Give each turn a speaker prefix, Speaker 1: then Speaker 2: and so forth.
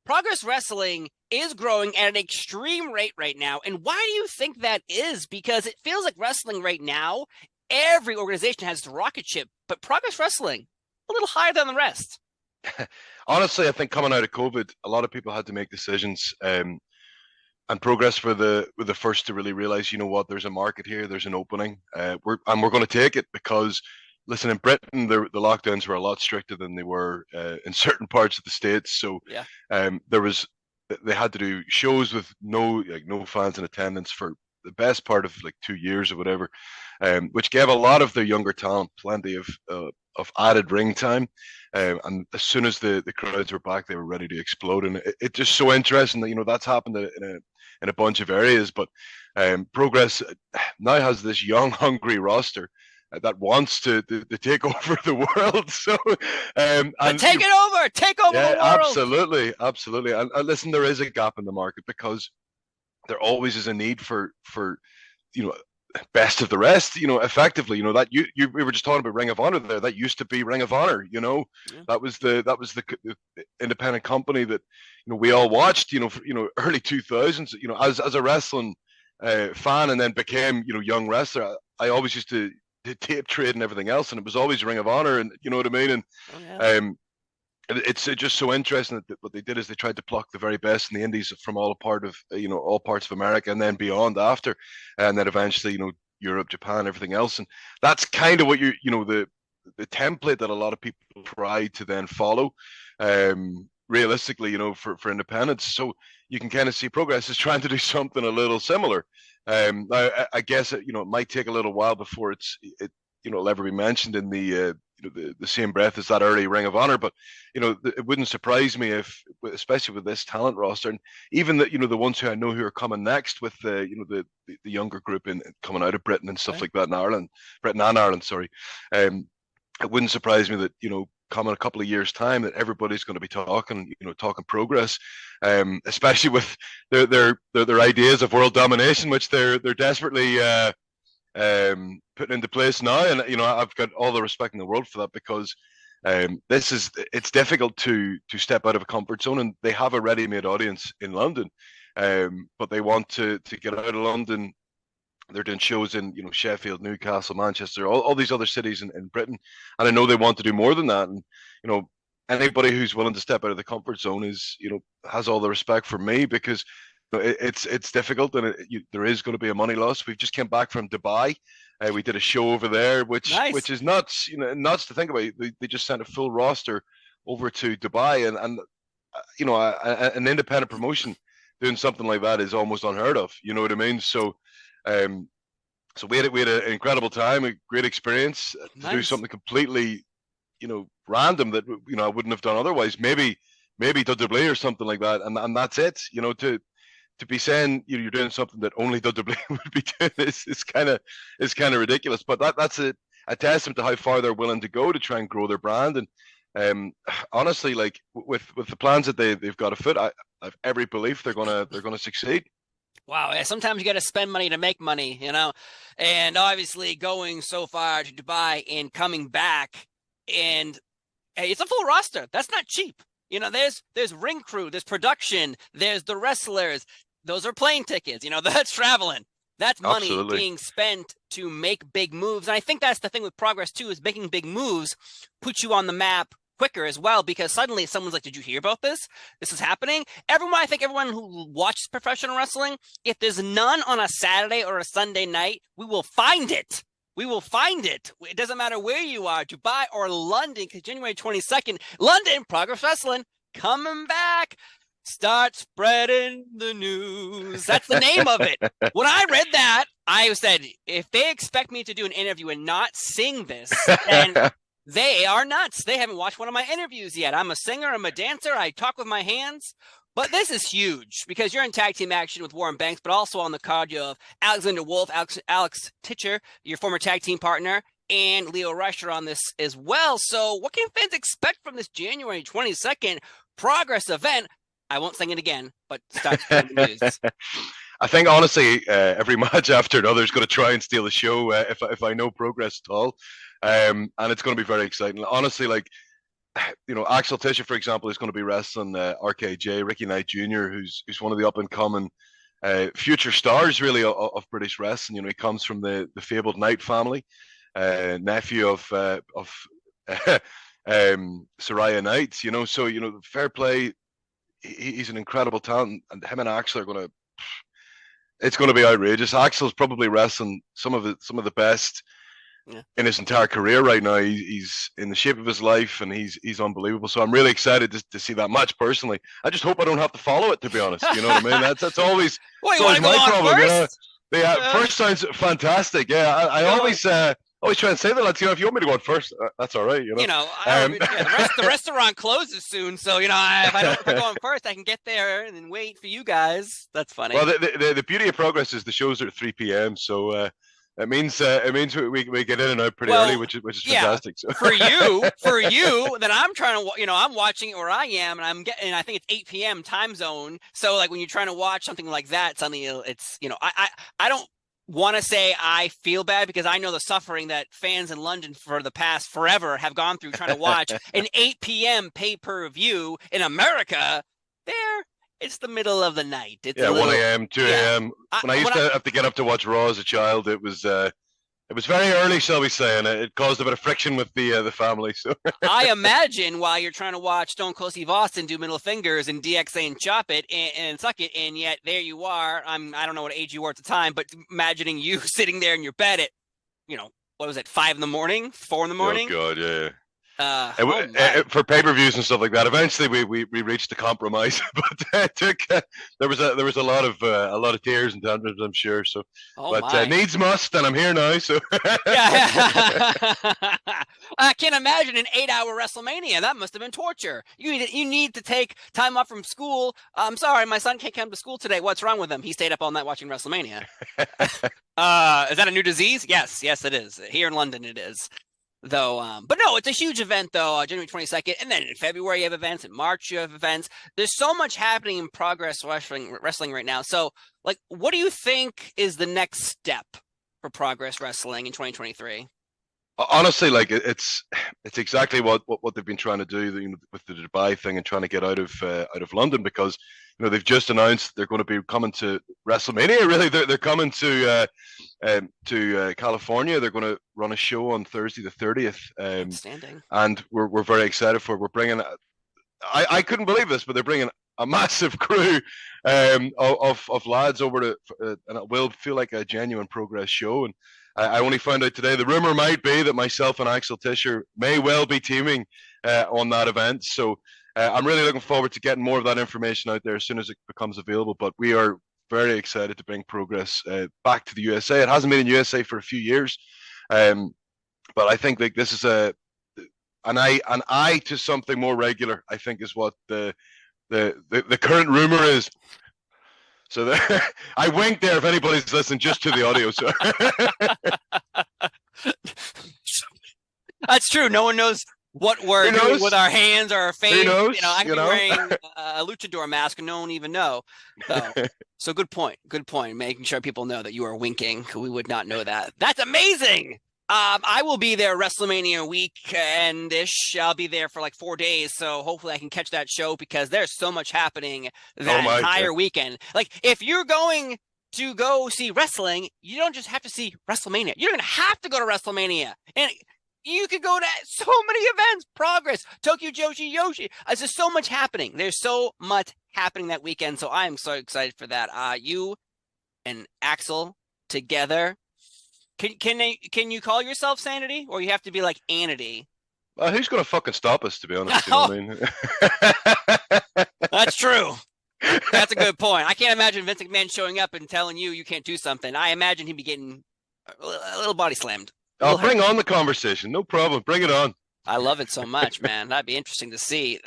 Speaker 1: Progress Wrestling is growing at an extreme rate right now. And why do you think that is? Because it feels like wrestling right now, every organization has its rocket ship, but Progress Wrestling, a little higher than the rest.
Speaker 2: Honestly, I think coming out of COVID, a lot of people had to make decisions. And Progress were the first to really realize, you know what, there's a market here, there's an opening, we're going to take it because, listen, in Britain the lockdowns were a lot stricter than they were in certain parts of the States. So
Speaker 1: Yeah.
Speaker 2: they had to do shows with no fans in attendance for the best part of like 2 years or whatever, which gave a lot of the younger talent plenty of added ring time. And as soon as the crowds were back, they were ready to explode. And it's just so interesting that, you know, that's happened in a bunch of areas. But Progress now has this young, hungry roster that wants to take over the world. So,
Speaker 1: and take over the world.
Speaker 2: Absolutely. And listen, there is a gap in the market because there always is a need for you know, best of the rest, you know, effectively, you know, that we were just talking about Ring of Honor there. That used to be Ring of Honor, you know. Yeah. That was the independent company that, you know, we all watched, you know, early 2000s, you know, as a wrestling fan, and then became, you know, young wrestler. I always used to tape trade and everything else, and it was always Ring of Honor, and you know what I mean. And it's just so interesting that what they did is they tried to pluck the very best in the indies from all parts of America and then beyond after, and then eventually, you know, Europe, Japan, everything else. And that's kind of what you know, the template that a lot of people try to then follow, realistically, you know, for independence. So you can kind of see Progress is trying to do something a little similar. I guess you know, it might take a little while before it you know, it'll ever be mentioned in the the same breath as that early Ring of Honor. But you know, it wouldn't surprise me if, especially with this talent roster, and even the, you know, the ones who I know who are coming next with the, you know, the younger group in coming out of Britain and stuff like that in Ireland, Britain and Ireland, sorry. It wouldn't surprise me that, you know, come in a couple of years' time, that everybody's going to be talking, you know, talking Progress, especially with their ideas of world domination, which they're desperately putting into place now. And you know, I've got all the respect in the world for that, because it's difficult to step out of a comfort zone, and they have a ready-made audience in London, but they want to get out of London. They're doing shows in, you know, Sheffield, Newcastle, Manchester, all these other cities in Britain, and I know they want to do more than that. And you know, anybody who's willing to step out of the comfort zone is, you know, has all the respect for me, because you know, it's difficult, and there is going to be a money loss. We've just came back from Dubai. We did a show over there, which is nuts. You know, nuts to think about. They just sent a full roster over to Dubai, and you know, an independent promotion doing something like that is almost unheard of. You know what I mean? So. So we had an incredible time, a great experience to do something completely, you know, random that, you know, I wouldn't have done otherwise. Maybe WWE or something like that, and that's it. You know, to be saying, you know, you're doing something that only WWE would be doing is kind of ridiculous. But that's a testament to how far they're willing to go to try and grow their brand. And honestly, like with the plans that they've got afoot, I have every belief they're gonna succeed.
Speaker 1: Wow, sometimes you got to spend money to make money, you know, and obviously going so far to Dubai and coming back, and hey, it's a full roster. That's not cheap. You know, there's ring crew, there's production, there's the wrestlers. Those are plane tickets. You know, that's traveling. That's money
Speaker 2: Absolutely.
Speaker 1: being spent to make big moves. And I think that's the thing with Progress too, is making big moves put you on the map quicker as well, because suddenly someone's like, did you hear about this? This is happening. I think everyone who watches professional wrestling, if there's none on a Saturday or a Sunday night, we will find it. We will find it. It doesn't matter where you are, Dubai or London, because January 22nd, London, Progress Wrestling, coming back. Start spreading the news. That's the name of it. When I read that, I said, if they expect me to do an interview and not sing this, then they are nuts. They haven't watched one of my interviews yet. I'm a singer. I'm a dancer. I talk with my hands. But this is huge because you're in tag team action with Warren Banks, but also on the card you have Alexander Wolf, Alex Titcher, your former tag team partner, and Leo Rusher on this as well. So what can fans expect from this January 22nd Progress event? I won't sing it again, but start spreading the news.
Speaker 2: I think, honestly, every match after another is going to try and steal the show if I know Progress at all. And it's going to be very exciting. Honestly, like, Axel Tischer, for example, is going to be wrestling RKJ, Ricky Knight Jr., who's one of the up and coming future stars, really, of British wrestling. He comes from the fabled Knight family, nephew of Soraya Knight. So fair play. He's an incredible talent, and him and Axel are going to. It's going to be outrageous. Axel's probably wrestling some of the best in his entire career right now. He's in the shape of his life, and he's unbelievable. So I'm really excited to see that match personally. I just hope I don't have to follow it, to be honest. You know what I mean? That's always,
Speaker 1: well, you want to go on
Speaker 2: problem.
Speaker 1: First?
Speaker 2: First sounds fantastic. Yeah, I always try and say that. If you want me to go on first, that's all right.
Speaker 1: The restaurant closes soon, so if I go on first, I can get there and then wait for you guys. That's funny.
Speaker 2: Well, the beauty of Progress is the shows are at 3 p.m. So it means we get in and out pretty early, which is fantastic. So.
Speaker 1: for you, then I'm trying to, I'm watching it where I am, and I think it's 8 p.m. time zone. So like when you're trying to watch something like that, suddenly it's, I don't want to say I feel bad, because I know the suffering that fans in London for the past forever have gone through trying to watch an 8 p.m. pay-per-view in America. It's the middle of the night. It's
Speaker 2: 1 a.m., 2 a.m. When I used to have to get up to watch Raw as a child, it was very early, shall we say, and it caused a bit of friction with the family. So
Speaker 1: I imagine while you're trying to watch Stone Cold Steve Austin do middle fingers and DX saying chop it and suck it, and yet there you are. I don't know what age you were at the time, but imagining you sitting there in your bed at, what was it, 5 in the morning, 4 in the morning?
Speaker 2: Oh God, yeah. For pay-per-views and stuff like that, eventually we reached a compromise, but it took there was a lot of tears and tantrums, I'm sure. So, needs must, and I'm here now. So
Speaker 1: yeah. I can't imagine an 8-hour WrestleMania. That must have been torture. You need to take time off from school. I'm sorry, my son can't come to school today. What's wrong with him? He stayed up all night watching WrestleMania. Is that a new disease? Yes, it is. Here in London, it is. Though, but no, it's a huge event though, January 22nd, and then in February you have events, in March you have events. There's so much happening in Progress Wrestling right now. So, like, what do you think is the next step for Progress Wrestling in 2023?
Speaker 2: Honestly, like it's exactly what they've been trying to do, with the Dubai thing and trying to get out of London, because they've just announced they're going to be coming to WrestleMania. Really, they're coming to California. They're going to run a show on Thursday the 30th.
Speaker 1: Outstanding.
Speaker 2: And we're very excited for it. We're bringing. I couldn't believe this, but they're bringing a massive crew of lads over to, and it will feel like a genuine Progress show. And I only found out today, the rumor might be that myself and Axel Tischer may well be teaming on that event. So I'm really looking forward to getting more of that information out there as soon as it becomes available. But we are very excited to bring Progress back to the USA. It hasn't been in USA for a few years, but I think like this is an eye to something more regular, I think, is what the current rumor is. So I winked there if anybody's listening just to the audio. So
Speaker 1: that's true. No one knows what we're doing with our hands or our face. I could be wearing a luchador mask and no one even know. So good point. Good point. Making sure people know that you are winking. We would not know that. That's amazing. I will be there WrestleMania weekend-ish. I'll be there for like 4 days, so hopefully I can catch that show, because there's so much happening that entire weekend. Like, if you're going to go see wrestling, you don't just have to see WrestleMania. You're going to have to go to WrestleMania. And you could go to so many events. Progress, Tokyo Joshi Yoshi. There's just so much happening. There's so much happening that weekend, so I am so excited for that. You and Axel together. Can you call yourself Sanity, or you have to be like Anity?
Speaker 2: Who's going to fucking stop us, to be honest? You know what I mean?
Speaker 1: That's true. That's a good point. I can't imagine Vince McMahon showing up and telling you can't do something. I imagine he'd be getting a little body slammed.
Speaker 2: Bring on the conversation. No problem. Bring it on.
Speaker 1: I love it so much, man. That'd be interesting to see.